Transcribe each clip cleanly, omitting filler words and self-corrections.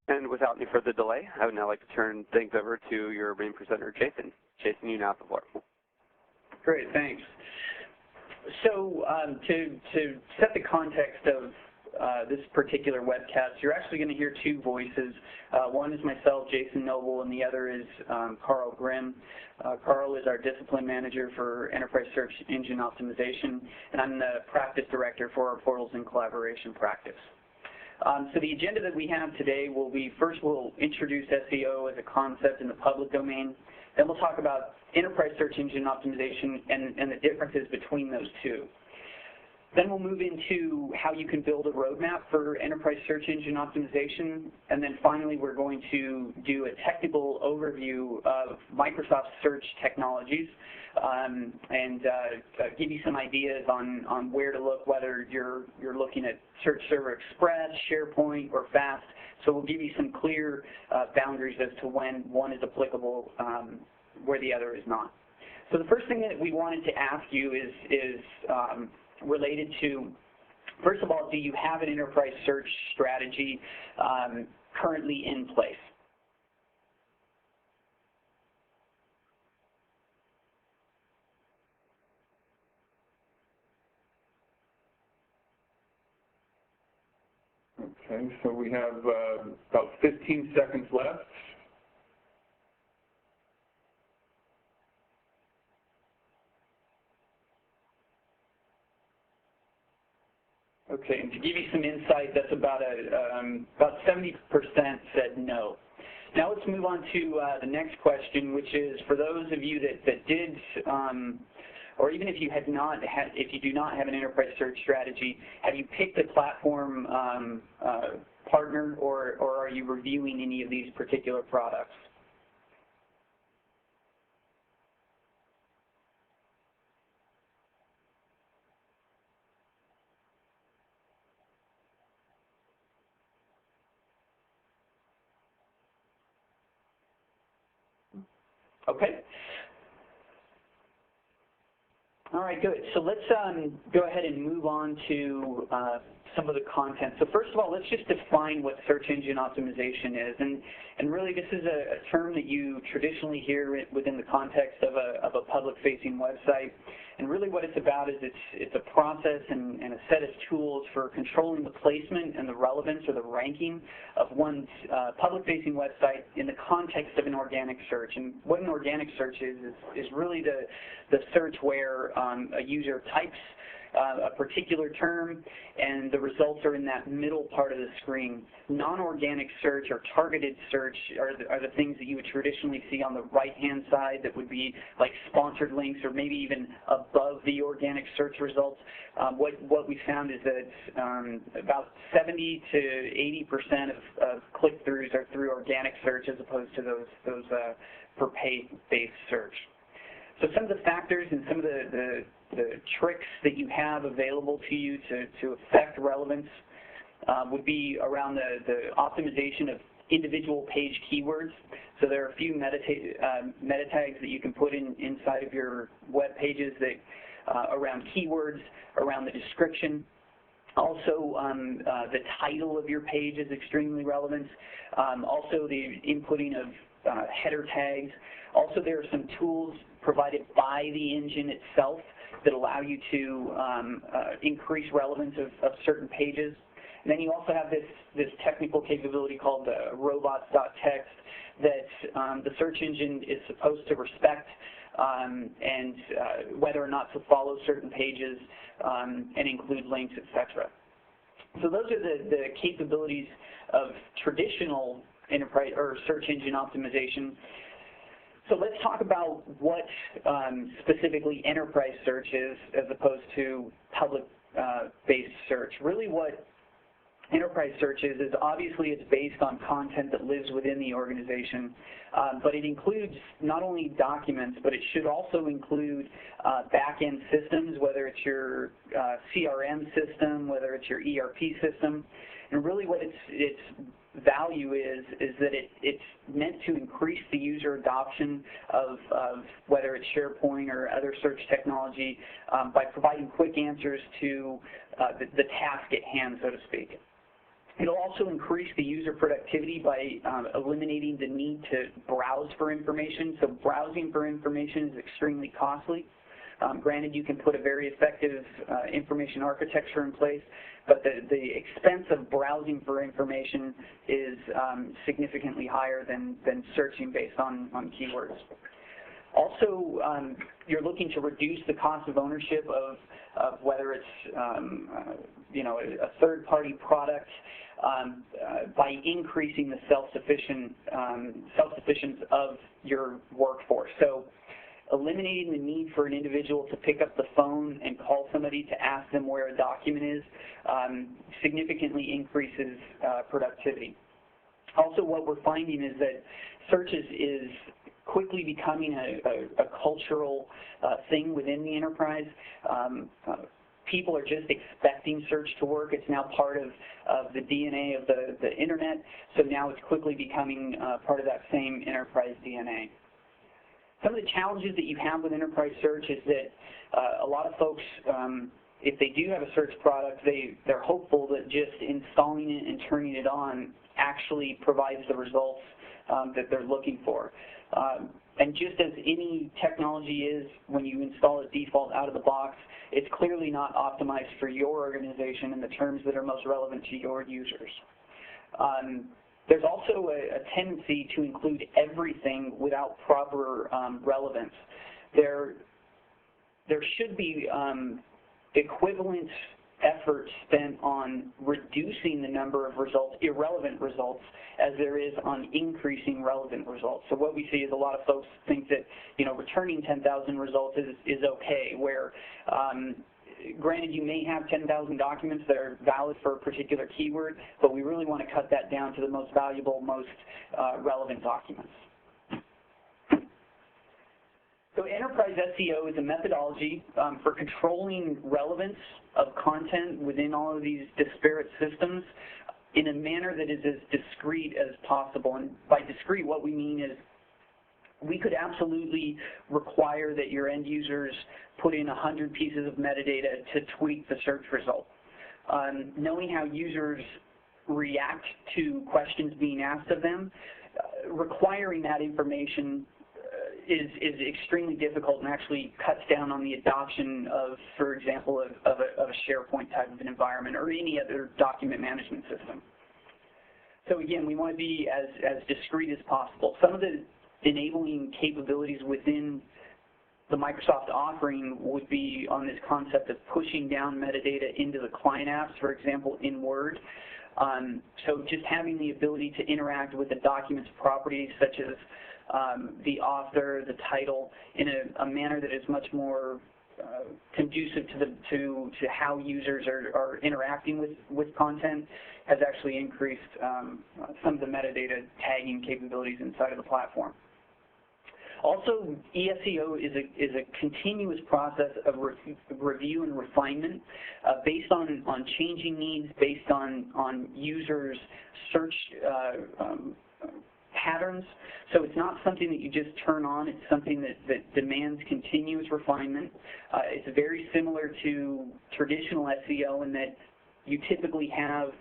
And without any further delay, I would now like to turn things over to your main presenter, Jason. Jason, you now have the floor. Great, thanks. So to set the context of this particular webcast, you're actually going to hear two voices. One is myself, Jason Noble, and the other is Carl Grimm. Carl is our discipline manager for Enterprise Search Engine Optimization, and I'm the practice director for our Portals and Collaboration practice. So the agenda that we have today will be, first we'll introduce SEO as a concept in the public domain. Then we'll talk about Enterprise Search Engine Optimization and the differences between those two. Then we'll move into how you can build a roadmap for Enterprise Search Engine Optimization. And then finally, we're going to do a technical overview of Microsoft search technologies and give you some ideas on where to look, whether you're looking at Search Server Express, SharePoint, or FAST. So we'll give you some clear boundaries as to when one is applicable where the other is not. So the first thing that we wanted to ask you is related to, first of all, do you have an enterprise search strategy currently in place? Okay, so we have about 15 seconds left. Okay, and to give you some insight, that's about 70% said no. Now let's move on to the next question, which is for those of you that did, or even if you have not had, if you do not have an enterprise search strategy, have you picked a platform partner, or are you reviewing any of these particular products? Okay. All right, good. So let's go ahead and move on to some of the content. So first of all, let's just define what search engine optimization is. And really, this is a term that you traditionally hear within the context of a public-facing website. And really what it's about is it's a process and a set of tools for controlling the placement and the relevance or the ranking of one's public-facing website in the context of an organic search. And what an organic search is really the search where a user types a particular term, and the results are in that middle part of the screen. Non-organic search or targeted search are the things that you would traditionally see on the right-hand side that would be like sponsored links or maybe even above the organic search results. What we found is that about 70 to 80% of click-throughs are through organic search as opposed to those for paid-based search. So some of the factors and some of the tricks that you have available to you to affect relevance would be around the optimization of individual page keywords. So there are a few meta tags that you can put inside of your web pages that around keywords, around the description. Also, the title of your page is extremely relevant. Also, the inputting of header tags. Also, there are some tools provided by the engine itself that allow you to increase relevance of certain pages. And then you also have this technical capability called robots.txt that the search engine is supposed to respect and whether or not to follow certain pages and include links, etc. So those are the capabilities of traditional enterprise or search engine optimization. So let's talk about what specifically enterprise search is as opposed to public-based search. Really what enterprise search is obviously it's based on content that lives within the organization, but it includes not only documents, but it should also include back-end systems, whether it's your CRM system, whether it's your ERP system. And really what its value is that it's meant to increase the user adoption of whether it's SharePoint or other search technology by providing quick answers to the task at hand, so to speak. It'll also increase the user productivity by eliminating the need to browse for information. So browsing for information is extremely costly. Granted, you can put a very effective information architecture in place, but the expense of browsing for information is significantly higher than searching based on keywords. Also, you're looking to reduce the cost of ownership of whether it's you know, a third-party product by increasing the self-sufficiency of your workforce. So eliminating the need for an individual to pick up the phone and call somebody to ask them where a document is significantly increases productivity. Also, what we're finding is that search is quickly becoming a cultural thing within the enterprise. People are just expecting search to work. It's now part of the DNA of the internet, so now it's quickly becoming part of that same enterprise DNA. Some of the challenges that you have with enterprise search is that a lot of folks, if they do have a search product, they're hopeful that just installing it and turning it on actually provides the results that they're looking for. And just as any technology is, when you install it default out of the box, it's clearly not optimized for your organization in the terms that are most relevant to your users. There's also a tendency to include everything without proper relevance. There should be equivalent effort spent on reducing the number of results, irrelevant results, as there is on increasing relevant results. So what we see is a lot of folks think that, you know, returning 10,000 results is okay, where granted, you may have 10,000 documents that are valid for a particular keyword, but we really want to cut that down to the most valuable, most relevant documents. So enterprise SEO is a methodology for controlling relevance of content within all of these disparate systems in a manner that is as discrete as possible. And by discrete, what we mean is we could absolutely require that your end users put in 100 pieces of metadata to tweak the search result. Knowing how users react to questions being asked of them, requiring that information is extremely difficult and actually cuts down on the adoption of, for example, of a SharePoint type of an environment or any other document management system. So again, we want to be as discrete as possible. Some of the enabling capabilities within the Microsoft offering would be on this concept of pushing down metadata into the client apps, for example, in Word. So just having the ability to interact with the document's properties, such as the author, the title, in a manner that is much more conducive to how users are interacting with content, has actually increased some of the metadata tagging capabilities inside of the platform. Also, eSEO is a continuous process of review and refinement based on changing needs, based on users' search patterns. So it's not something that you just turn on. It's something that demands continuous refinement. It's very similar to traditional SEO in that you typically have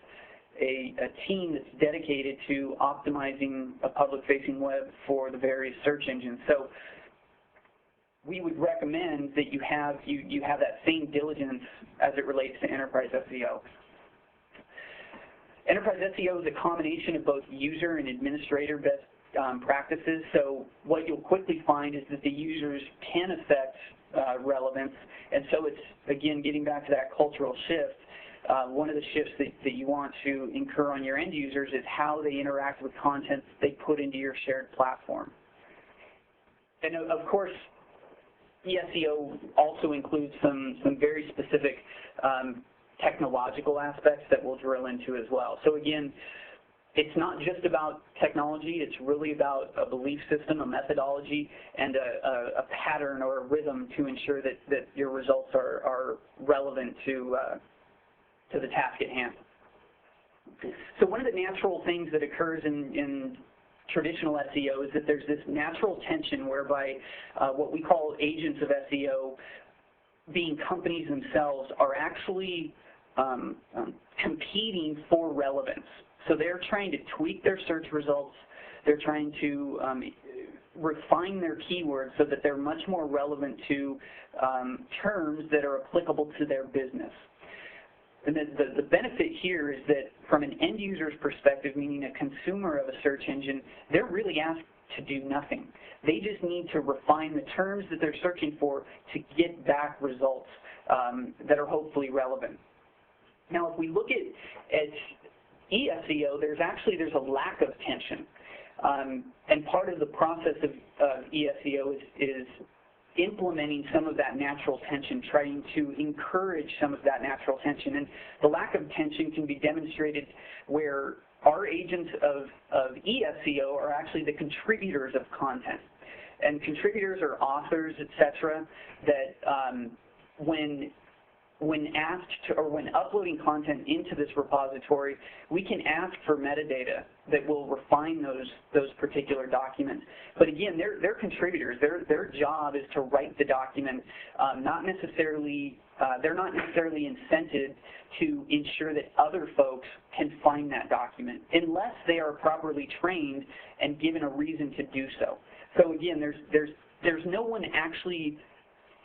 a team that's dedicated to optimizing a public-facing web for the various search engines. So we would recommend that you have that same diligence as it relates to enterprise SEO. Enterprise SEO is a combination of both user and administrator best practices. So what you'll quickly find is that the users can affect relevance, and so it's, again, getting back to that cultural shift. One of the shifts that you want to incur on your end users is how they interact with content they put into your shared platform. And of course, eSEO also includes some very specific technological aspects that we'll drill into as well. So again, it's not just about technology, it's really about a belief system, a methodology, and a pattern or a rhythm to ensure that your results are relevant to the task at hand. So one of the natural things that occurs in traditional SEO is that there's this natural tension whereby what we call agents of SEO, being companies themselves, are actually competing for relevance. So they're trying to tweak their search results. They're trying to refine their keywords so that they're much more relevant to terms that are applicable to their business. And the benefit here is that from an end user's perspective, meaning a consumer of a search engine, they're really asked to do nothing. They just need to refine the terms that they're searching for to get back results that are hopefully relevant. Now, if we look at eSEO, there's a lack of tension. And part of the process of eSEO is implementing some of that natural tension, trying to encourage some of that natural tension. And the lack of tension can be demonstrated where our agents of eSEO are actually the contributors of content. And contributors are authors, etc., that when asked to, or when uploading content into this repository, we can ask for metadata that will refine those particular documents. But again, they're contributors. Their job is to write the document, they're not necessarily incented to ensure that other folks can find that document, unless they are properly trained and given a reason to do so. So again, there's no one actually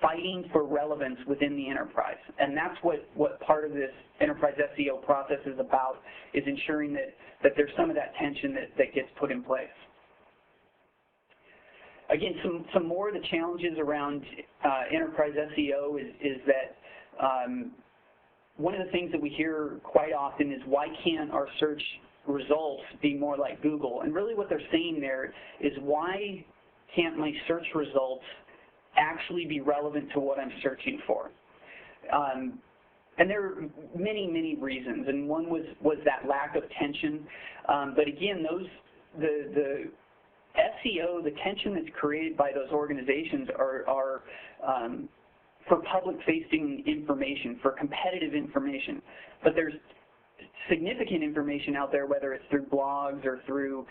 fighting for relevance within the enterprise, and that's what part of this enterprise SEO process is about, is ensuring that there's some of that tension that gets put in place. Again, some more of the challenges around enterprise SEO is that one of the things that we hear quite often is, why can't our search results be more like Google? And really what they're saying there is, why can't my search results actually be relevant to what I'm searching for? And there are many, many reasons, and one was that lack of tension. But again, the SEO, the tension that's created by those organizations are for public-facing information, for competitive information. But there's significant information out there, whether it's through blogs or through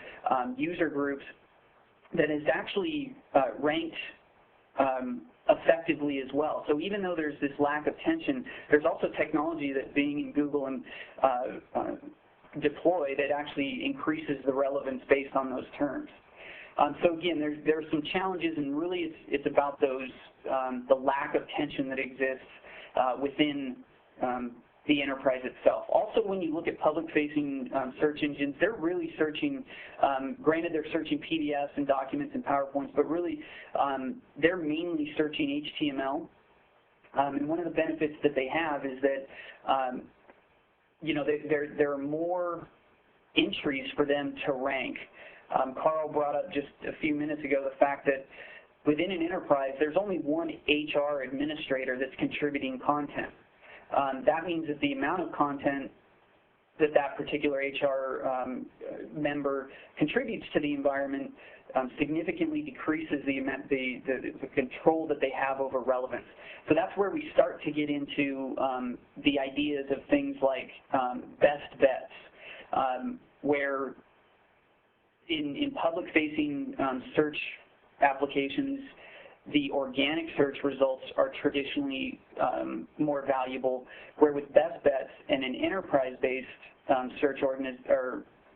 user groups, that is actually ranked effectively as well. So even though there's this lack of tension, there's also technology that Bing and Google and deploy that actually increases the relevance based on those terms. So again, there are some challenges, and really it's about those the lack of tension that exists within the enterprise itself. Also, when you look at public-facing search engines, they're really searching, granted they're searching PDFs and documents and PowerPoints, but really they're mainly searching HTML. And one of the benefits that they have is that there are more entries for them to rank. Carl brought up just a few minutes ago the fact that within an enterprise, there's only one HR administrator that's contributing content. That means that the amount of content that particular HR member contributes to the environment significantly decreases the control that they have over relevance. So that's where we start to get into the ideas of things like best bets, where in public-facing search applications, the organic search results are traditionally more valuable, where with best bets and an enterprise-based search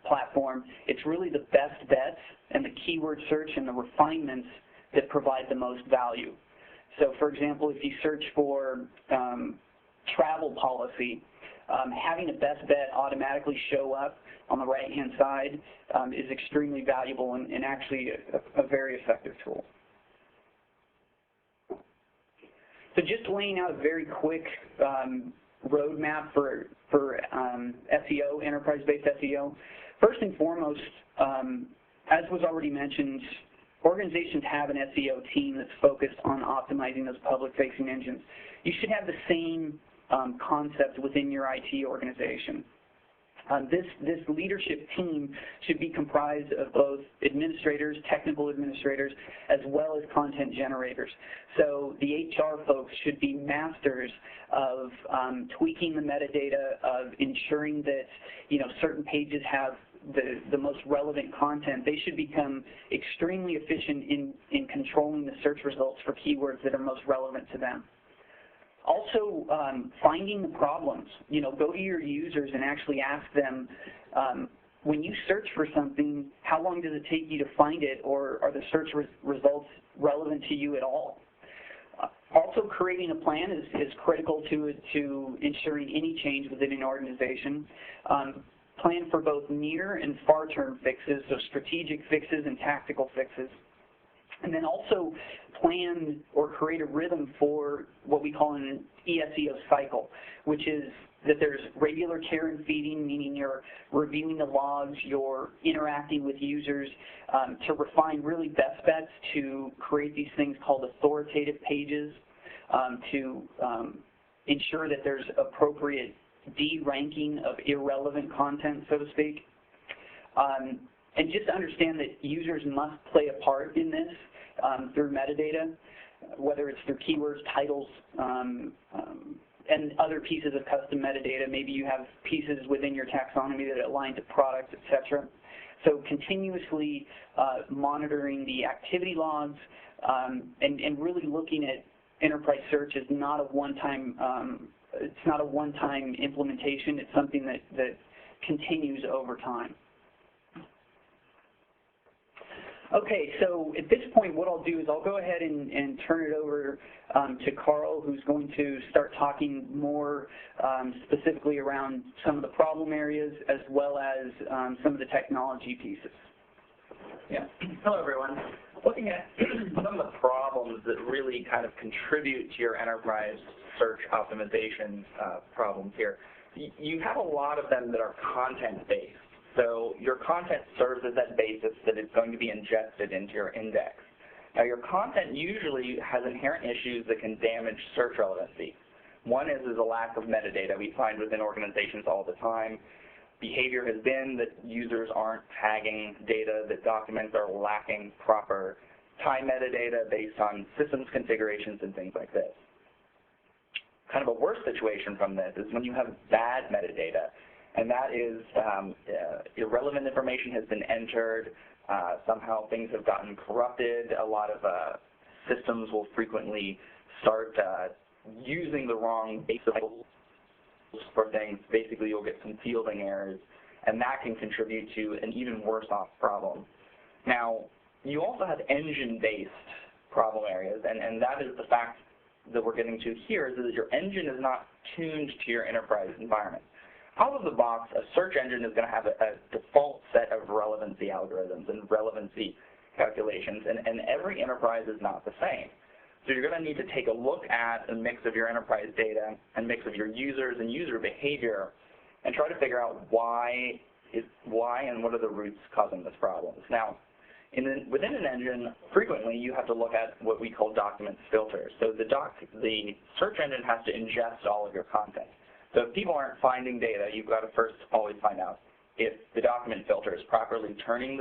platform, it's really the best bets and the keyword search and the refinements that provide the most value. So for example, if you search for travel policy, having a best bet automatically show up on the right-hand side is extremely valuable and actually a very effective tool. So just laying out a very quick roadmap for SEO, enterprise-based SEO. First and foremost, as was already mentioned, organizations have an SEO team that's focused on optimizing those public-facing engines. You should have the same concept within your IT organization. This leadership team should be comprised of both administrators, technical administrators, as well as content generators. So the HR folks should be masters of tweaking the metadata, of ensuring that certain pages have the most relevant content. They should become extremely efficient in controlling the search results for keywords that are most relevant to them. Also, finding the problems. You know, go to your users and actually ask them, when you search for something, how long does it take you to find it, or are the search results relevant to you at all? Also, creating a plan is critical to ensuring any change within an organization. Plan for both near and far-term fixes, so strategic fixes and tactical fixes. And then also plan or create a rhythm for what we call an eSEO cycle, which is that there's regular care and feeding, meaning you're reviewing the logs, you're interacting with users to refine really best bets to create these things called authoritative pages, to ensure that there's appropriate de-ranking of irrelevant content, so to speak. And just understand that users must play a part in this through metadata, whether it's through keywords, titles, and other pieces of custom metadata. Maybe you have pieces within your taxonomy that align to products, etc. So continuously monitoring the activity logs and really looking at enterprise search as not a one-time implementation. It's something that continues over time. Okay, so at this point what I'll do is I'll go ahead and turn it over to Carl, who's going to start talking more specifically around some of the problem areas as well as some of the technology pieces. Yeah. Hello, everyone. Looking at some of the problems that really kind of contribute to your enterprise search optimization problems here, you have a lot of them that are content-based. So your content serves as that basis that is going to be ingested into your index. Now, your content usually has inherent issues that can damage search relevancy. One is a lack of metadata. We find within organizations all the time. Behavior has been that users aren't tagging data, that documents are lacking proper time metadata based on systems configurations and things like this. Kind of a worse situation from this is when you have bad metadata, and that is irrelevant information has been entered, somehow things have gotten corrupted, a lot of systems will frequently start using the wrong basic for things. Basically, you'll get some fielding errors, and that can contribute to an even worse off problem. Now, you also have engine-based problem areas, and that is the fact that we're getting to here is that your engine is not tuned to your enterprise environment. Out of the box, a search engine is going to have a default set of relevancy algorithms and relevancy calculations, and every enterprise is not the same. So you're going to need to take a look at a mix of your enterprise data and mix of your users and user behavior and try to figure out why and what are the roots causing this problem. Now, within an engine, frequently you have to look at what we call document filters. So the search engine has to ingest all of your content. So if people aren't finding data, you've got to first always find out if the document filter is properly turning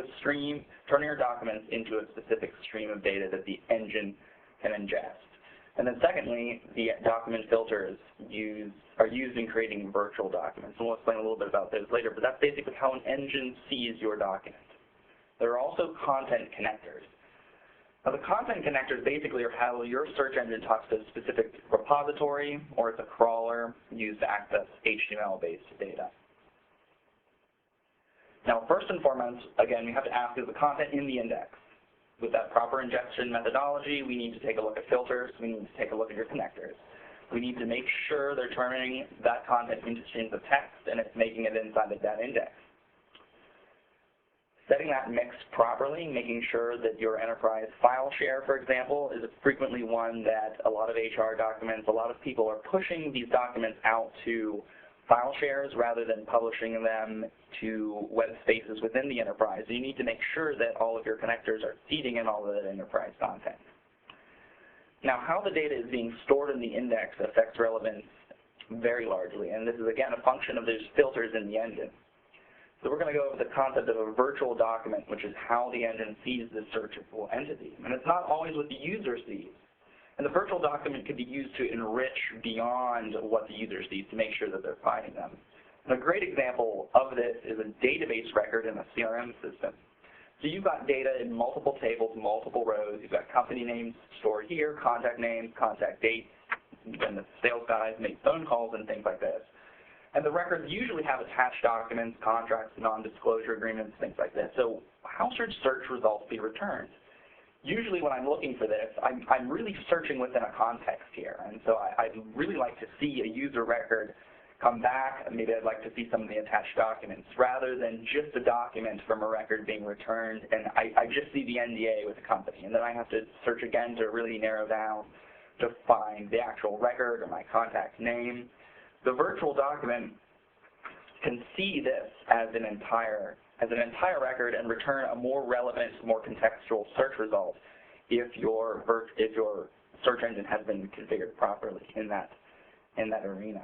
your documents into a specific stream of data that the engine can ingest. And then secondly, the document filters are used in creating virtual documents. And we'll explain a little bit about those later, but that's basically how an engine sees your document. There are also content connectors. Now, the content connectors basically are how your search engine talks to a specific repository, or it's a crawler used to access HTML-based data. Now, first and foremost, again, we have to ask, is the content in the index? With that proper ingestion methodology, we need to take a look at filters. We need to take a look at your connectors. We need to make sure they're turning that content into streams of text and it's making it inside of that index. Setting that mix properly, making sure that your enterprise file share, for example, is frequently one that a lot of HR documents, a lot of people are pushing these documents out to file shares rather than publishing them to web spaces within the enterprise. You need to make sure that all of your connectors are feeding in all of that enterprise content. Now, how the data is being stored in the index affects relevance very largely, and this is, again, a function of those filters in the engine. So we're going to go over the concept of a virtual document, which is how the engine sees the searchable entity. And it's not always what the user sees. And the virtual document can be used to enrich beyond what the user sees to make sure that they're finding them. And a great example of this is a database record in a CRM system. So you've got data in multiple tables, multiple rows. You've got company names stored here, contact names, contact dates, when the sales guys make phone calls and things like this. And the records usually have attached documents, contracts, non-disclosure agreements, things like this. So how should search results be returned? Usually when I'm looking for this, I'm really searching within a context here. And so I'd really like to see a user record come back, and maybe I'd like to see some of the attached documents, rather than just a document from a record being returned, and I just see the NDA with the company, and then I have to search again to really narrow down to find the actual record or my contact name. The virtual document can see this as an entire record and return a more relevant, more contextual search result if your search engine has been configured properly in that arena.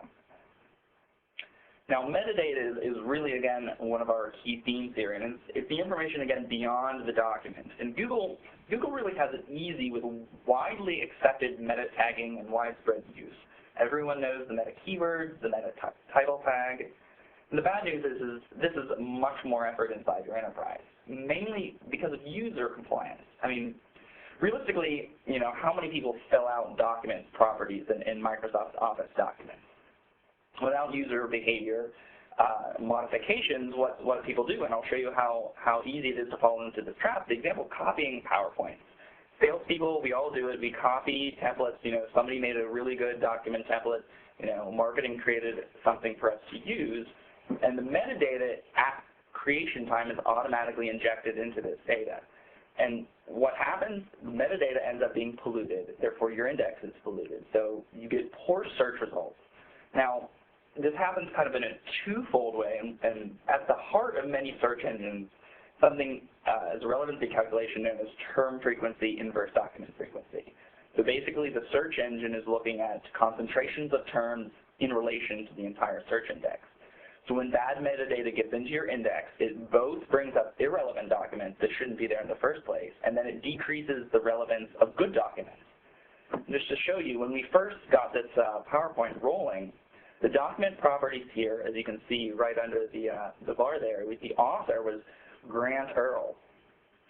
Now, metadata is really, again, one of our key themes here, and it's the information, again, beyond the document. And Google really has it easy with widely accepted meta tagging and widespread use. Everyone knows the meta keywords, the meta title tag. And the bad news is this is much more effort inside your enterprise, mainly because of user compliance. I mean, realistically, how many people fill out document properties in Microsoft Office documents? Without user behavior modifications, what do people do? And I'll show you how easy it is to fall into this trap. The example, copying PowerPoint. Salespeople, we all do it. We copy templates. Somebody made a really good document template. Marketing created something for us to use, and the metadata at creation time is automatically injected into this data. And what happens? Metadata ends up being polluted. Therefore, your index is polluted. So you get poor search results. Now, this happens kind of in a twofold way, and at the heart of many search engines, something as a relevancy calculation known as term frequency inverse document frequency. So basically, the search engine is looking at concentrations of terms in relation to the entire search index. So when bad metadata gets into your index, it both brings up irrelevant documents that shouldn't be there in the first place, and then it decreases the relevance of good documents. Just to show you, when we first got this PowerPoint rolling, the document properties here, as you can see right under the bar there, with the author was Grant Earl.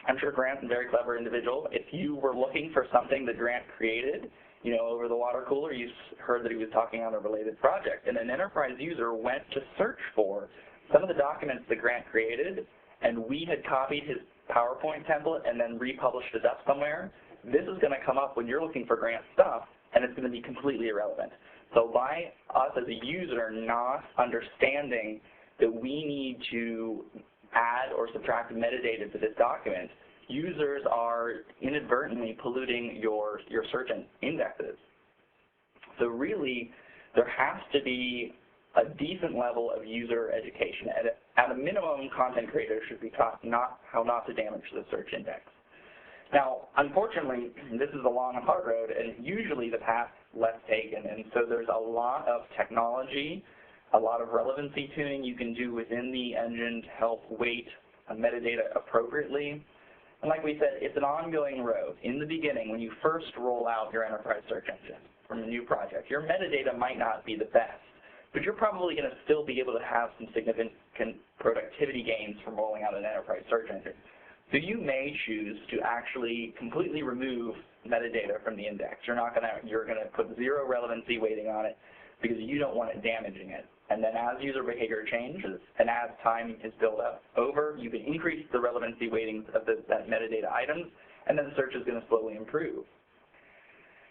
I'm sure Grant's a very clever individual. If you were looking for something that Grant created, over the water cooler, you heard that he was talking on a related project, and an enterprise user went to search for some of the documents that Grant created, and we had copied his PowerPoint template and then republished it up somewhere. This is going to come up when you're looking for Grant stuff, and it's going to be completely irrelevant. So by us as a user not understanding that we need to add or subtract metadata to this document, users are inadvertently polluting your search indexes. So really, there has to be a decent level of user education. At a minimum, content creators should be taught how not to damage the search index. Now, unfortunately, this is a long and hard road, and usually the path's less taken, and so there's a lot of technology, a lot of relevancy tuning you can do within the engine to help weight metadata appropriately. And like we said, it's an ongoing road. In the beginning, when you first roll out your enterprise search engine from a new project, your metadata might not be the best, but you're probably going to still be able to have some significant productivity gains from rolling out an enterprise search engine. So you may choose to actually completely remove metadata from the index. You're going to put zero relevancy weighting on it because you don't want it damaging it. And then as user behavior changes and as time is built up over, you can increase the relevancy weightings of that metadata items, and then the search is going to slowly improve.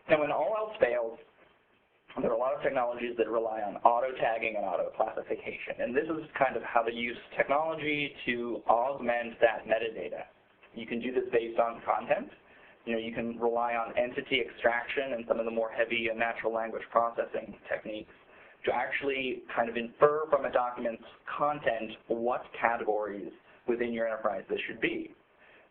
Now, when all else fails, there are a lot of technologies that rely on auto-tagging and auto-classification, and this is kind of how to use technology to augment that metadata. You can do this based on content. You can rely on entity extraction and some of the more heavy natural language processing techniques to actually kind of infer from a document's content what categories within your enterprise this should be.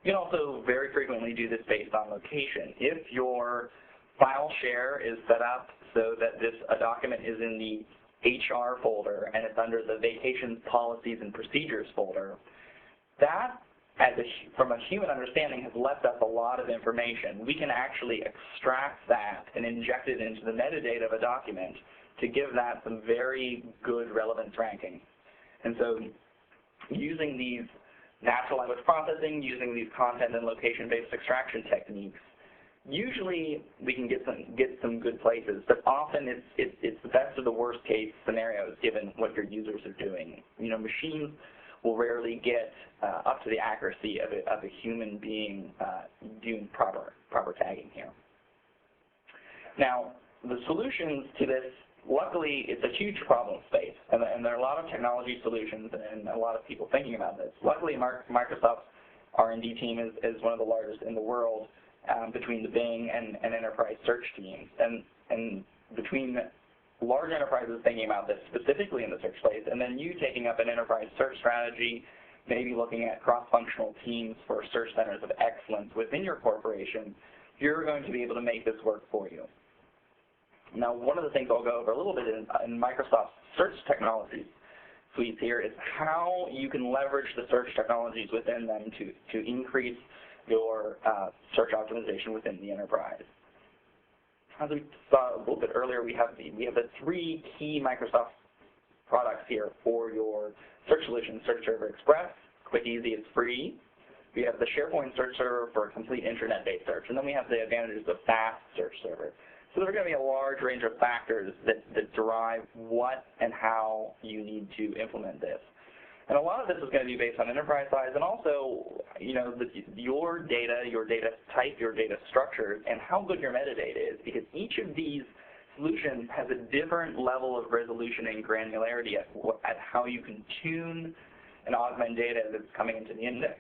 You can also very frequently do this based on location. If your file share is set up so that a document is in the HR folder and it's under the vacations, policies, and procedures folder, that, from a human understanding, has left us a lot of information. We can actually extract that and inject it into the metadata of a document to give that some very good relevance ranking. And so using these natural language processing, using these content and location-based extraction techniques, usually we can get some good places, but often it's the best of the worst case scenarios given what your users are doing. You know, machines will rarely get up to the accuracy of a human being doing proper tagging here. Now, the solutions to this, luckily, it's a huge problem space, and there are a lot of technology solutions and a lot of people thinking about this. Luckily, Microsoft's R&D team is one of the largest in the world, between the Bing and enterprise search teams, and between large enterprises thinking about this specifically in the search space, and then you taking up an enterprise search strategy, maybe looking at cross-functional teams for search centers of excellence within your corporation, you're going to be able to make this work for you. Now, one of the things I'll go over a little bit in Microsoft's search technologies suite here is how you can leverage the search technologies within them to increase your search optimization within the enterprise. As we saw a little bit earlier, we have the three key Microsoft products here for your search solution: Search Server Express, quick, easy, it's free. We have the SharePoint Search Server for a complete internet-based search, and then we have the advantages of Fast Search Server. So there are going to be a large range of factors that drive what and how you need to implement this. And a lot of this is going to be based on enterprise size and also, you know, your data type, your data structure, and how good your metadata is, because each of these solutions has a different level of resolution and granularity at how you can tune and augment data that's coming into the index.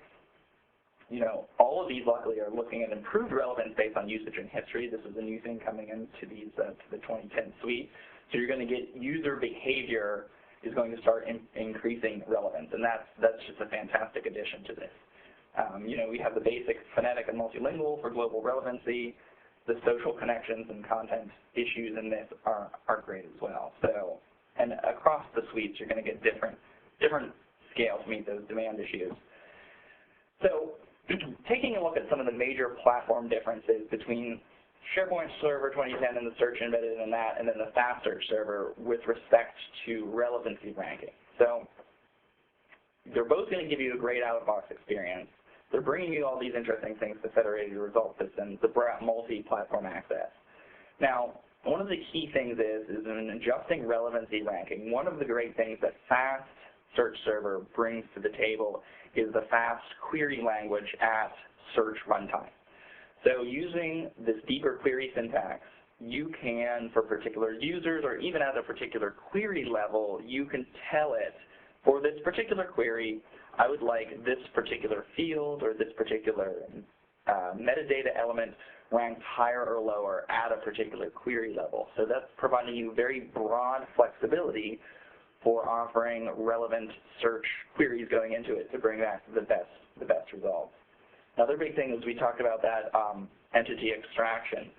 You know, all of these luckily are looking at improved relevance based on usage and history. This is a new thing coming into these to the 2010 suite. So you're going to get user behavior is going to start increasing relevance, and that's just a fantastic addition to this. You know, we have the basic phonetic and multilingual for global relevancy. The social connections and content issues in this are great as well. So, and across the suites, you're going to get different scales to meet those demand issues. So, taking a look at some of the major platform differences between SharePoint Server 2010 and the search embedded in that, and then the Fast Search Server with respect to relevancy ranking. So they're both going to give you a great out-of-box experience. They're bringing you all these interesting things to federated result systems, the multi-platform access. Now, one of the key things is in adjusting relevancy ranking, one of the great things that Fast Search Server brings to the table is the fast query language at search runtime. So using this deeper query syntax, you can, for particular users or even at a particular query level, you can tell it, for this particular query, I would like this particular field or this particular metadata element ranked higher or lower at a particular query level. So that's providing you very broad flexibility for offering relevant search queries going into it to bring back the best results. Another big thing is we talked about that entity extraction.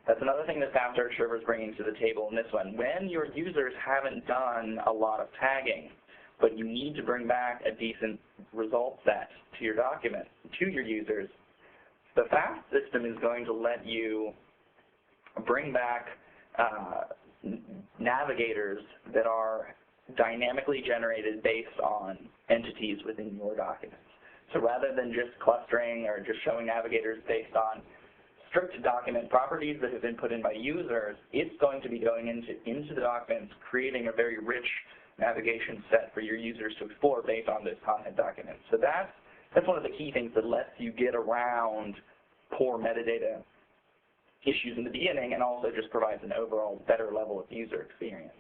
That's another thing that Fast Search Server is bringing to the table in this one. When your users haven't done a lot of tagging, but you need to bring back a decent result set to your document, to your users, the Fast system is going to let you bring back navigators that are dynamically generated based on entities within your documents. So rather than just clustering or just showing navigators based on strict document properties that have been put in by users, it's going to be going into the documents, creating a very rich navigation set for your users to explore based on this content document. So that's one of the key things that lets you get around poor metadata issues in the beginning and also just provides an overall better level of user experience.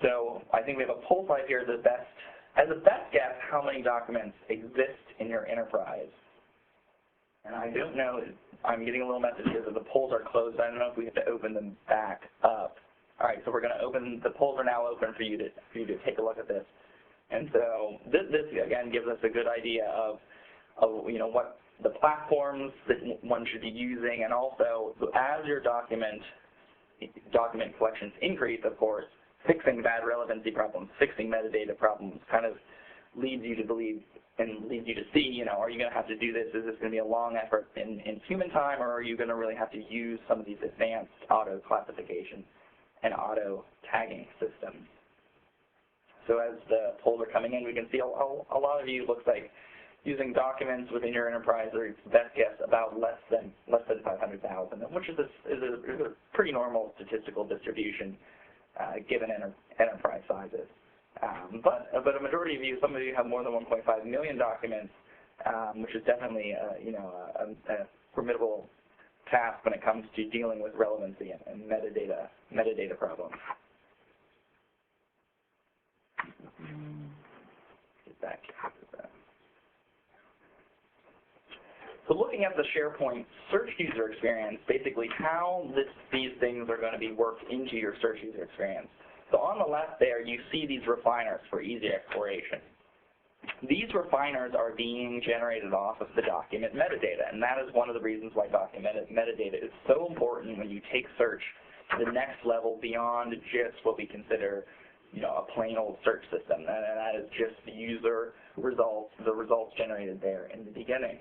So I think we have a poll slide here as a best guess how many documents exist in your enterprise. And I don't know, I'm getting a little message here that the polls are closed. I don't know if we have to open them back up. All right, so we're going to open, the polls are now open for you to take a look at this. And so this again gives us a good idea of you know, what the platforms that one should be using, and also as your document collections increase, of course, fixing bad relevancy problems, fixing metadata problems kind of leads you to believe and leads you to see, you know, are you going to have to do this? Is this going to be a long effort in human time, or are you going to really have to use some of these advanced auto classification and auto tagging systems? So as the polls are coming in, we can see a lot of you looks like using documents within your enterprise are best guess about less than 500,000, which is a pretty normal statistical distribution given enterprise sizes. But a majority of you, some of you have more than 1.5 million documents, which is definitely a formidable task when it comes to dealing with relevancy and metadata problems. Get back to that. So looking at the SharePoint search user experience, basically how these things are going to be worked into your search user experience. So on the left there, you see these refiners for easy exploration. These refiners are being generated off of the document metadata, and that is one of the reasons why document metadata is so important when you take search to the next level beyond just what we consider a plain old search system, and that is just the user results, the results generated there in the beginning.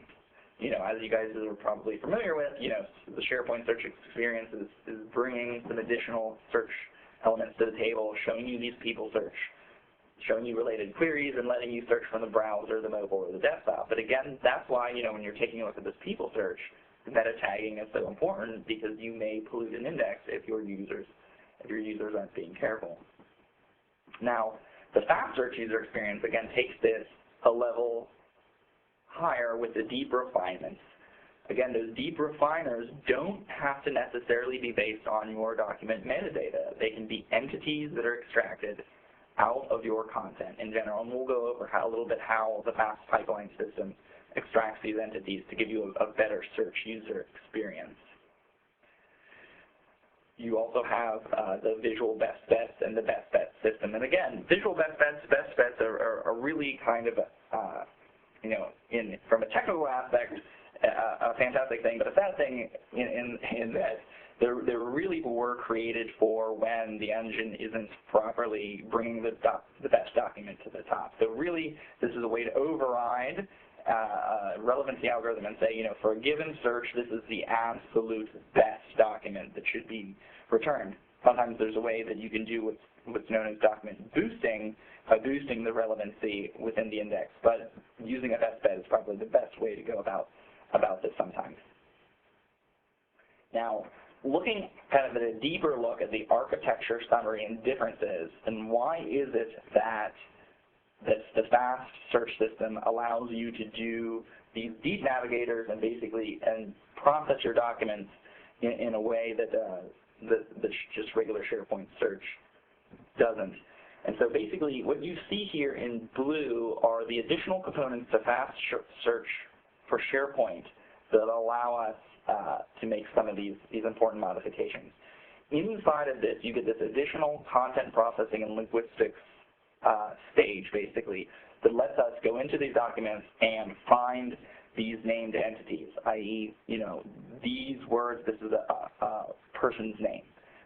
As you guys are probably familiar with, the SharePoint search experience is bringing some additional search elements to the table, showing you these people search, showing you related queries, and letting you search from the browser, the mobile, or the desktop. But again, that's why, when you're taking a look at this people search, meta tagging is so important, because you may pollute an index if your users aren't being careful. Now, the fast search user experience, again, takes this a level higher with the deep refinements. Again, those deep refiners don't have to necessarily be based on your document metadata. They can be entities that are extracted out of your content in general, and we'll go over a little bit how the fast pipeline system extracts these entities to give you a better search user experience. You also have the visual best bets and the best bets system. And again, visual best bets are really kind of, from a technical aspect, a fantastic thing, but a sad thing in that they really were created for when the engine isn't properly bringing the best document to the top. So really, this is a way to override relevancy algorithm and say, for a given search, this is the absolute best document that should be returned. Sometimes there's a way that you can do what's known as document boosting by boosting the relevancy within the index, but using a best bet is probably the best way to go about this sometimes. Now, looking kind of at a deeper look at the architecture summary and differences, and why is it that the fast search system allows you to do these deep navigators and process your documents in a way that just regular SharePoint search doesn't. And so basically what you see here in blue are the additional components to fast search for SharePoint that allow us to make some of these important modifications. Inside of this, you get this additional content processing and linguistics stage, basically, that lets us go into these documents and find these named entities, i.e., these words, this is a person's name.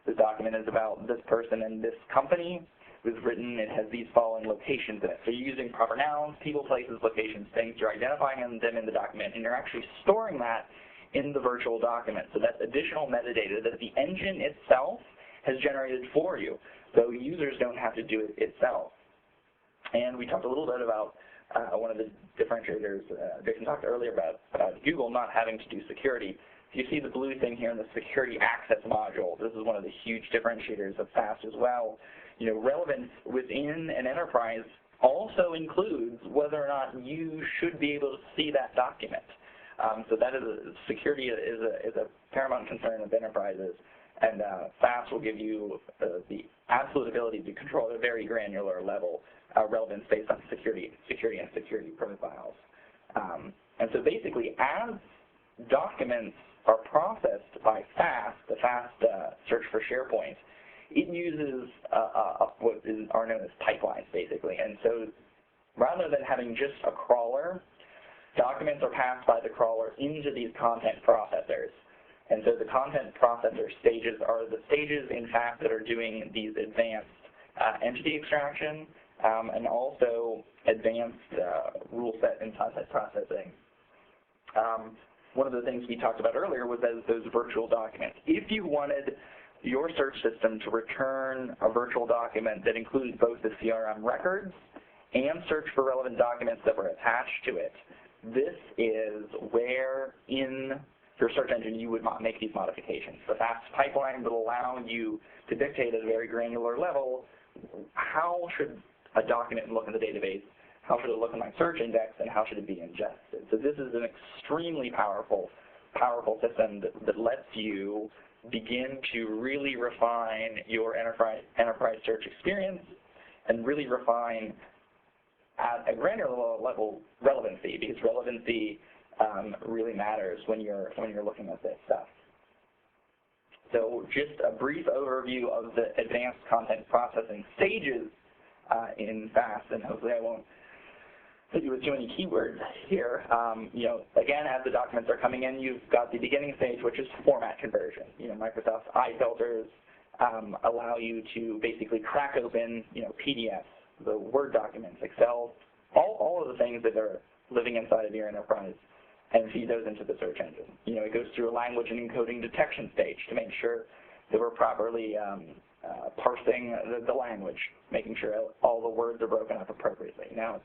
This document is about this person and this company. It was written, it has these following locations in it. So you're using proper nouns, people, places, locations, things. You're identifying them in the document, and you're actually storing that in the virtual document. So that's additional metadata that the engine itself has generated for you, so users don't have to do it itself. And we talked a little bit about one of the differentiators. Jason talked earlier about Google not having to do security. You see the blue thing here in the security access module. This is one of the huge differentiators of FAST as well. Relevance within an enterprise also includes whether or not you should be able to see that document. So that is security is a paramount concern of enterprises, and FAST will give you the absolute ability to control at a very granular level relevance based on security and security profiles. And so basically, as documents are processed by FAST, the FAST search for SharePoint, it uses what are known as pipelines, basically. And so rather than having just a crawler, documents are passed by the crawler into these content processors. And so the content processor stages are the stages in FAST that are doing these advanced entity extraction and also advanced rule set and content processing. One of the things we talked about earlier was those virtual documents. If you wanted your search system to return a virtual document that included both the CRM records and search for relevant documents that were attached to it, this is where in your search engine you would make these modifications. The fast pipeline will allow you to dictate at a very granular level how should a document look in the database, how should it look in my search index, and how should it be ingested. So this is an extremely powerful system that lets you begin to really refine your enterprise search experience and really refine at a granular level relevancy, because relevancy really matters when you're looking at this stuff. So just a brief overview of the advanced content processing stages in FAST, and hopefully I won't hit you with too many keywords here. Again, as the documents are coming in, you've got the beginning stage, which is format conversion. Microsoft's iFilters allow you to basically crack open, PDFs, the Word documents, Excel, all of the things that are living inside of your enterprise, and feed those into the search engine. It goes through a language and encoding detection stage to make sure that we're properly parsing the language, making sure all the words are broken up appropriately. Now, it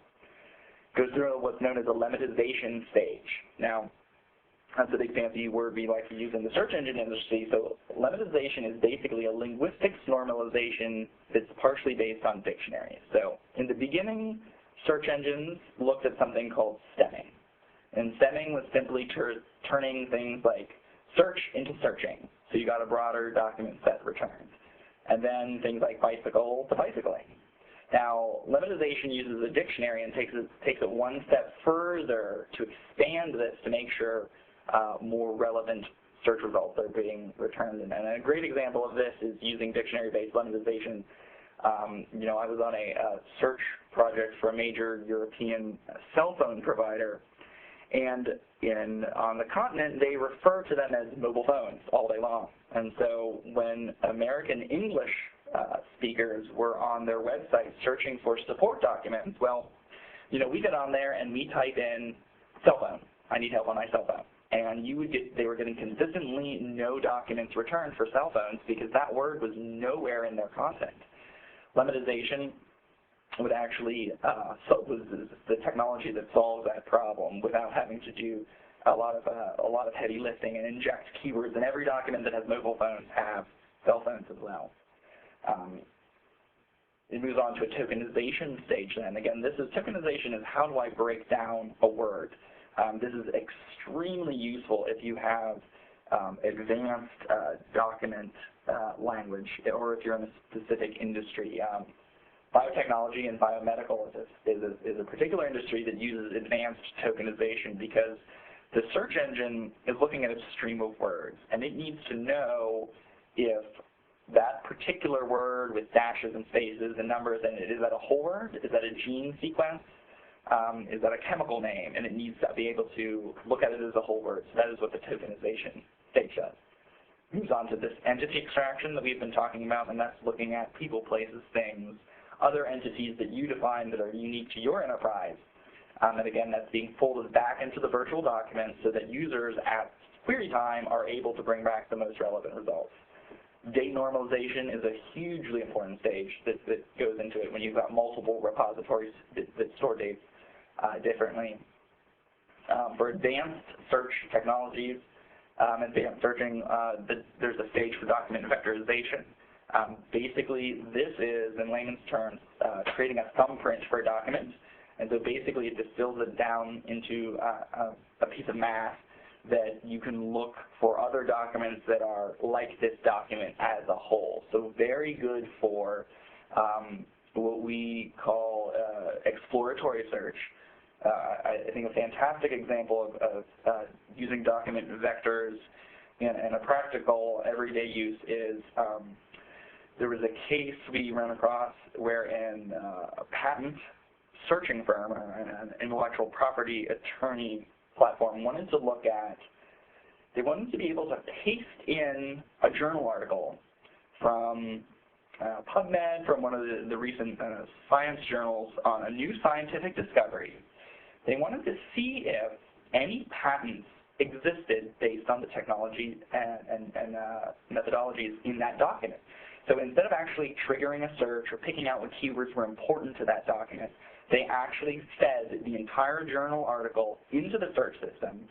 goes through what's known as a lemmatization stage. Now, that's a big fancy word we like to use in the search engine industry. So lemmatization is basically a linguistics normalization that's partially based on dictionaries. So in the beginning, search engines looked at something called stemming. And stemming was simply turning things like search into searching. So you got a broader document set returned. And then things like bicycle to bicycling. Now, lemmatization uses a dictionary and takes it one step further to expand this to make sure more relevant search results are being returned. And a great example of this is using dictionary-based lemmatization. I was on a search project for a major European cell phone provider, and on the continent, they refer to them as mobile phones all day long. And so when American English speakers were on their website searching for support documents, well, we get on there and we type in cell phone. I need help on my cell phone. And they were getting consistently no documents returned for cell phones because that word was nowhere in their content. Lemmatization would actually was the technology that solves that problem without having to do a lot of heavy lifting and inject keywords. And every document that has mobile phones have cell phones as well. It moves on to a tokenization stage then. Again, tokenization is how do I break down a word. This is extremely useful if you have advanced document language or if you're in a specific industry. Biotechnology and biomedical is a particular industry that uses advanced tokenization because the search engine is looking at a stream of words, and it needs to know if that particular word with dashes and spaces and numbers in it, is that a whole word? Is that a gene sequence? Is that a chemical name? And it needs to be able to look at it as a whole word. So that is what the tokenization stage does. Moves on to this entity extraction that we've been talking about, and that's looking at people, places, things, other entities that you define that are unique to your enterprise. And again, that's being folded back into the virtual document so that users at query time are able to bring back the most relevant results. Date normalization is a hugely important stage that goes into it when you've got multiple repositories that store dates differently. For advanced search technologies, advanced searching, there's a stage for document vectorization. Basically, this is, in layman's terms, creating a thumbprint for a document. And so basically it distills it down into a piece of math that you can look for other documents that are like this document as a whole. So very good for what we call exploratory search. I think a fantastic example of using document vectors in a practical everyday use is there was a case we ran across wherein a patent searching firm, an intellectual property attorney platform, wanted to be able to paste in a journal article from PubMed, from one of the recent science journals on a new scientific discovery. They wanted to see if any patents existed based on the technology and methodologies in that document. So instead of actually triggering a search or picking out what keywords were important to that document, they actually fed the entire journal article into the search system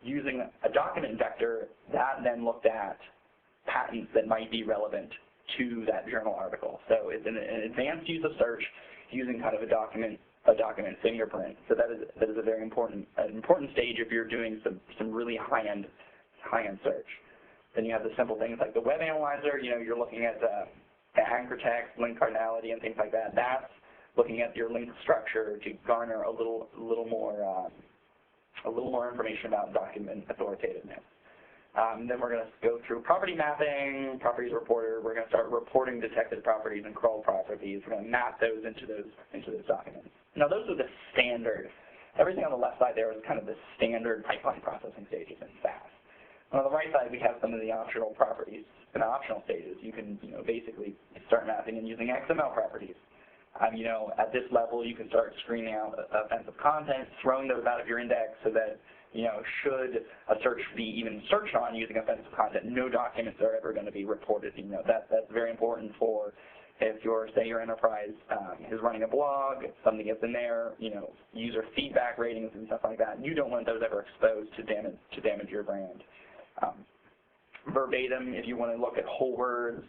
using a document vector that then looked at patents that might be relevant to that journal article. So it's an advanced use of search using kind of a document fingerprint. So that is a very important stage if you're doing some really high-end search. Then you have the simple things like the web analyzer. You're looking at the anchor text, link cardinality, and things like that. That's looking at your link structure to garner a little more information about document authoritativeness. Then we're going to go through property mapping, properties reporter. We're going to start reporting detected properties and crawled properties. We're going to map those into those documents. Now, those are the standard. Everything on the left side there is kind of the standard pipeline processing stages in SAS. On the right side, we have some of the optional properties and optional stages. You can, basically start mapping and using XML properties. At this level, you can start screening out offensive content, throwing those out of your index so that, should a search be even searched on using offensive content, no documents are ever going to be reported. That's very important for if say your enterprise is running a blog, something gets in there, user feedback ratings and stuff like that. You don't want those ever exposed to damage your brand. Verbatim, if you want to look at whole words,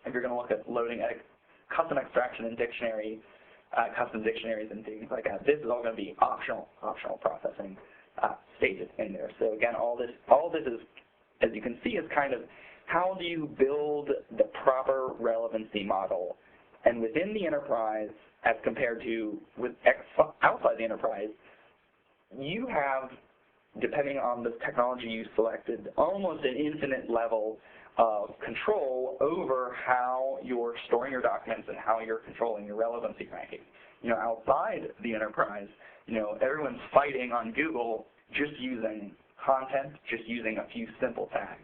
if you're going to look at loading custom extraction and dictionary, custom dictionaries and things like that, this is all going to be optional processing stages in there. So again, all this is, as you can see, is kind of how do you build the proper relevancy model, and within the enterprise as compared to outside the enterprise, you have, depending on the technology you selected, almost an infinite level of control over how you're storing your documents and how you're controlling your relevancy ranking. Outside the enterprise, everyone's fighting on Google just using content, just using a few simple tags.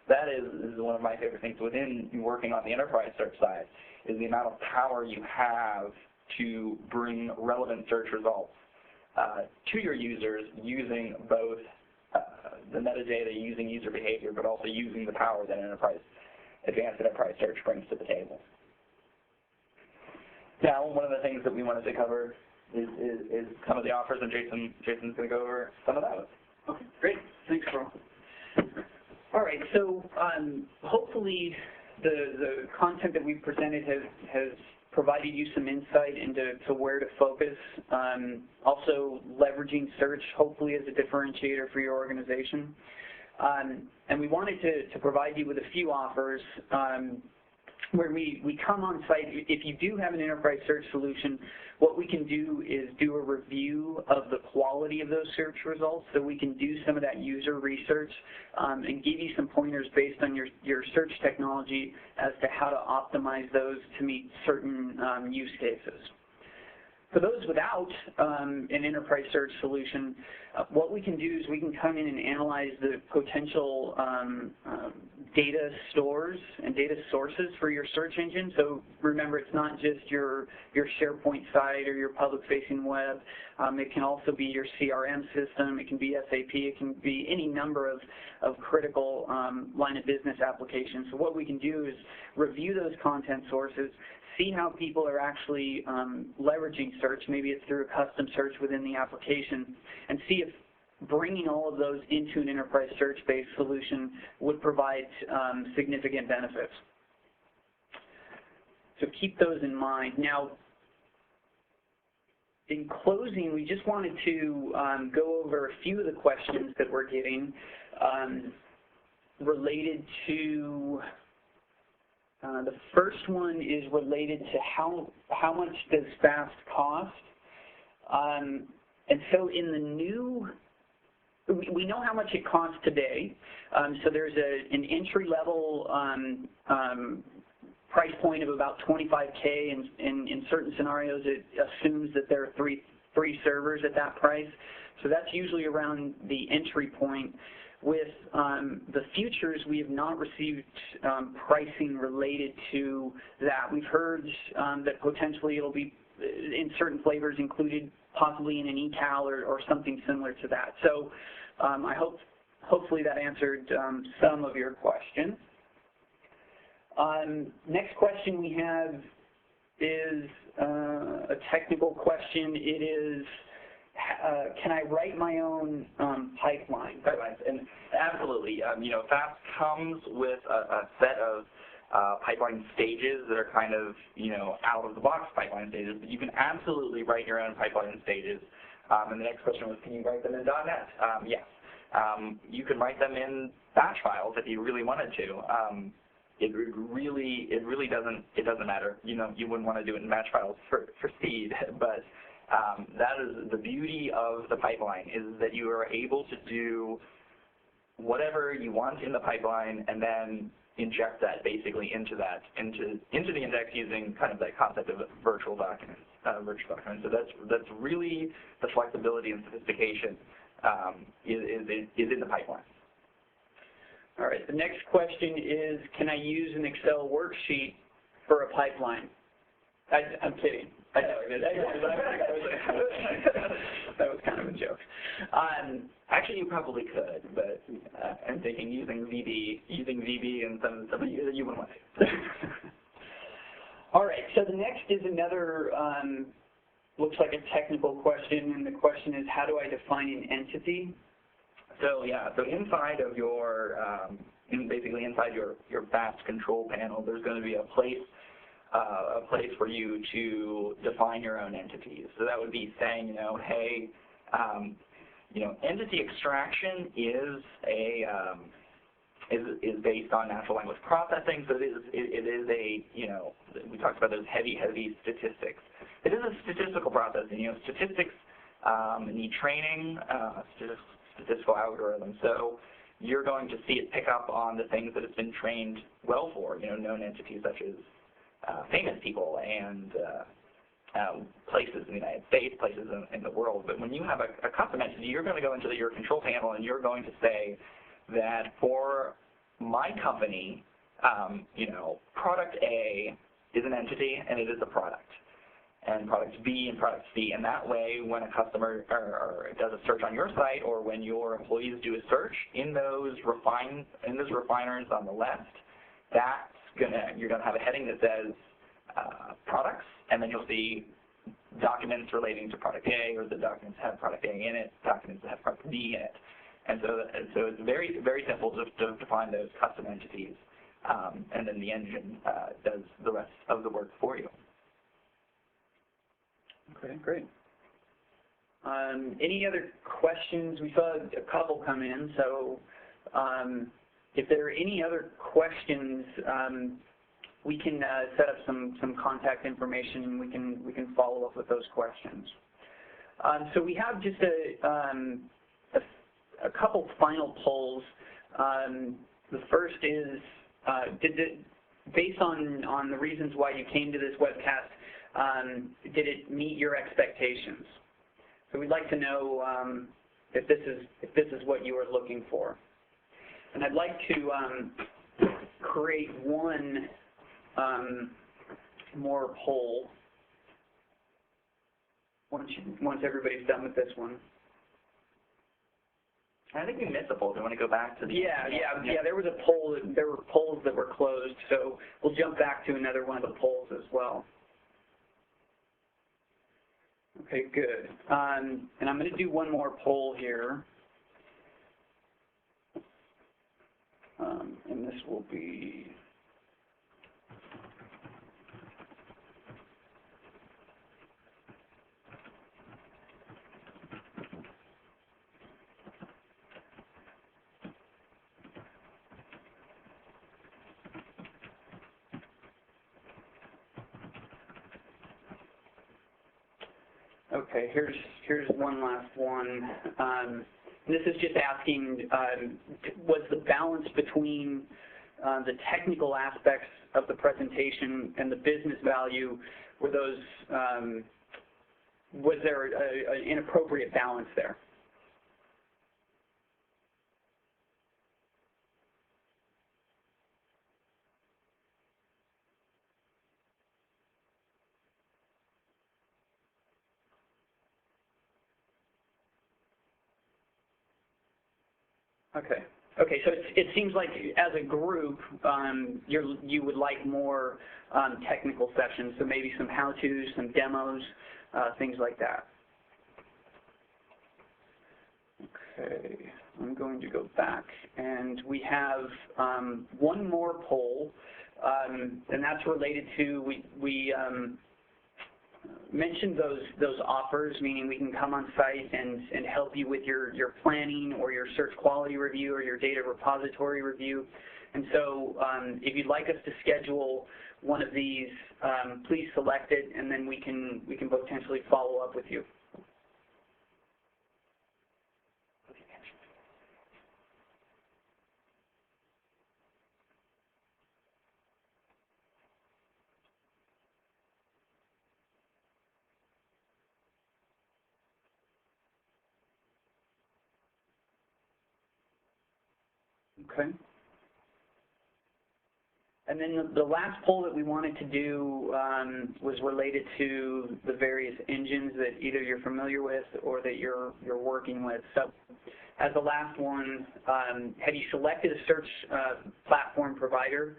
That is one of my favorite things within working on the enterprise search side, is the amount of power you have to bring relevant search results to your users using both the metadata, using user behavior, but also using the power that advanced enterprise search brings to the table. Now, one of the things that we wanted to cover is some of the offers, and Jason's going to go over some of those. Okay, great. Thanks, Carl. All right, so hopefully the content that we've presented has provided you some insight into where to focus. Also, leveraging search, hopefully, as a differentiator for your organization. And we wanted to provide you with a few offers where we come on site. If you do have an enterprise search solution, what we can do is do a review of the quality of those search results, so we can do some of that user research and give you some pointers based on your search technology as to how to optimize those to meet certain use cases. For those without an enterprise search solution, what we can do is we can come in and analyze the potential data stores and data sources for your search engine. So remember, it's not just your SharePoint site or your public-facing web. It can also be your CRM system. It can be SAP. It can be any number of critical line of business applications. So what we can do is review those content sources, see how people are actually leveraging search. Maybe it's through a custom search within the application, and see if bringing all of those into an enterprise search-based solution would provide significant benefits. So keep those in mind. Now, in closing, we just wanted to go over a few of the questions that we're getting related to the first one is related to how much does FAST cost? And so in the new, we know how much it costs today. So there's an entry-level price point of about $25K. In certain scenarios, it assumes that there are three servers at that price. So that's usually around the entry point. With the futures, we have not received pricing related to that. We've heard that potentially it'll be in certain flavors included, possibly in an eCal or something similar to that. So hopefully that answered some of your questions. Next question we have is a technical question. It is, can I write my own pipeline? Pipelines, and absolutely. FAST comes with a set of pipeline stages that are kind of, out-of-the-box pipeline stages, but you can absolutely write your own pipeline stages. And the next question was, can you write them in .NET? Yes. You can write them in batch files if you really wanted to. It really doesn't matter. You wouldn't want to do it in batch files for speed, but that is the beauty of the pipeline, is that you are able to do whatever you want in the pipeline and then inject that basically into the index using kind of that concept of virtual documents. So that's really the flexibility and sophistication is in the pipeline. All right. The next question is, can I use an Excel worksheet for a pipeline? I'm kidding. I know. That was kind of a joke. Actually, you probably could, but I'm thinking using VB and some stuff you wouldn't want to. All right. So the next is another, looks like a technical question, and the question is, how do I define an entity? So inside of your, basically inside your FAST control panel, there's going to be a place for you to define your own entities. So that would be saying, hey, entity extraction is based on natural language processing. So it is a, we talked about those heavy statistics. It is a statistical process, and statistics need training, statistical algorithms. So you're going to see it pick up on the things that it's been trained well for, known entities such as famous people and places in the United States, places in the world. But when you have a custom entity, you're going to go into your control panel and you're going to say that for my company, product A is an entity and it is a product, and product B and product C. And that way, when a customer does a search on your site, or when your employees do a search in those refiners on the left, you're going to have a heading that says products, and then you'll see documents relating to product A, or the documents have product A in it, documents that have product B in it. And so it's very, very simple to define those custom entities, and then the engine does the rest of the work for you. Okay, great. Any other questions? We saw a couple come in, so if there are any other questions, we can set up some contact information, and we can follow up with those questions. So we have just a couple final polls. The first is, based on the reasons why you came to this webcast, did it meet your expectations? So we'd like to know if this is what you were looking for. And I'd like to create one more poll once everybody's done with this one. I think we missed a poll. Do you want to go back to the... Yeah. There was a poll. There were polls that were closed, so we'll jump back to another one of the polls as well. Okay, good. And I'm going to do one more poll here. And this will be... Okay, here's one last one. This is just asking, was the balance between the technical aspects of the presentation and the business value, was there an inappropriate balance there? Okay. Okay, so it seems like as a group, you would like more technical sessions, so maybe some how-tos, some demos, things like that. Okay, I'm going to go back, and we have one more poll, and that's related to, we mentioned those offers, meaning we can come on site and help you with your planning or your search quality review or your data repository review. And so if you'd like us to schedule one of these, please select it, and then we can potentially follow up with you. Okay. And then the last poll that we wanted to do was related to the various engines that either you're familiar with or that you're working with. So as the last one, have you selected a search platform provider?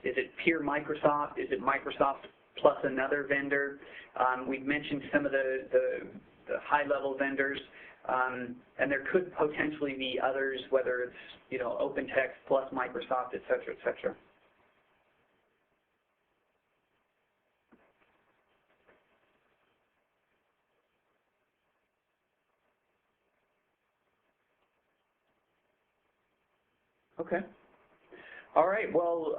Is it pure Microsoft? Is it Microsoft plus another vendor? We've mentioned some of the high-level vendors. And there could potentially be others, whether it's, OpenText plus Microsoft, et cetera, et cetera. Okay. All right. Well,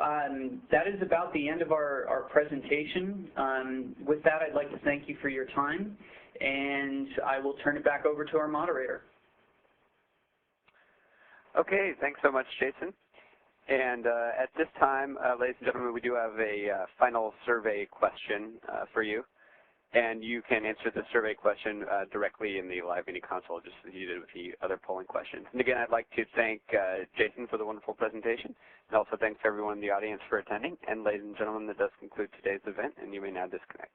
that is about the end of our presentation. With that, I'd like to thank you for your time, and I will turn it back over to our moderator. Okay, thanks so much, Jason. And at this time, ladies and gentlemen, we do have a final survey question for you. And you can answer the survey question directly in the live meeting console, just as you did with the other polling questions. And again, I'd like to thank Jason for the wonderful presentation, and also thanks everyone in the audience for attending. And ladies and gentlemen, that does conclude today's event, and you may now disconnect.